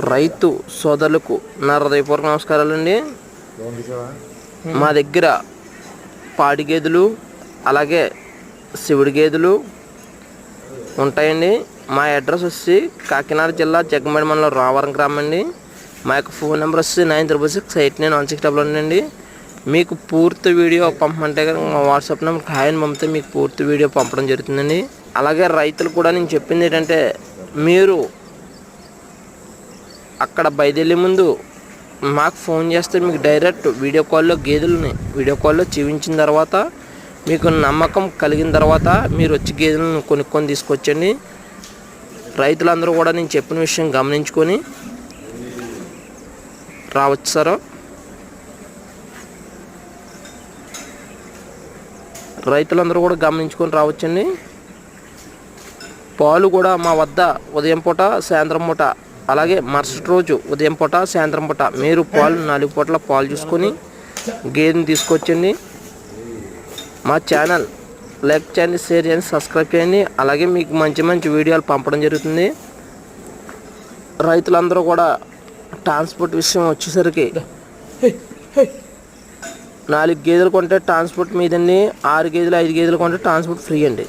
రైతు సోదరులకు నా హృదయపూర్వక నమస్కారాలండి. మా దగ్గర పాడి గేదెలు అలాగే శివుడి గేదెలు ఉంటాయండి. మా అడ్రస్ వచ్చి కాకినాడ జిల్లా జగ్గంపేట మండలం రావరం గ్రామం అండి. మా యొక్క ఫోన్ నెంబర్ వచ్చి 93689161 అండి. మీకు పూర్తి వీడియో పంపమంటే కనుక మా వాట్సాప్ నెంబర్కి హాయ్ అని పంపితే మీకు పూర్తి వీడియో పంపడం జరుగుతుందండి. అలాగే రైతులు కూడా నేను చెప్పింది ఏంటంటే, మీరు అక్కడ బయలుదేరే ముందు మాకు ఫోన్ చేస్తే మీకు డైరెక్ట్ వీడియో కాల్లో గేదెలని వీడియో కాల్లో చూపించిన తర్వాత మీకు నమ్మకం కలిగిన తర్వాత మీరు వచ్చి గేదెలను కొనుక్కొని తీసుకొచ్చండి. రైతులందరూ కూడా నేను చెప్పిన విషయం గమనించుకొని రావచ్చు సార్. రైతులందరూ కూడా గమనించుకొని రావచ్చండి. పాలు కూడా మా వద్ద ఉదయం పూట సాయంత్రం పూట అలాగే మరుసటి రోజు ఉదయం పూట సాయంత్రం పూట మీరు పాలు 4 పూటల పాలు చూసుకొని గేదెని తీసుకొచ్చండి. మా ఛానల్ లైక్ చేయండి, షేర్ చేయండి, సబ్స్క్రైబ్ చేయండి. అలాగే మీకు మంచి మంచి వీడియోలు పంపడం జరుగుతుంది. రైతులందరూ కూడా ట్రాన్స్పోర్ట్ విషయం వచ్చేసరికి 4 గేదెలు కొంటే ట్రాన్స్పోర్ట్ మీదండి, 6 గేదెలు 5 గేదెలు కొంటే ట్రాన్స్పోర్ట్ ఫ్రీ అండి.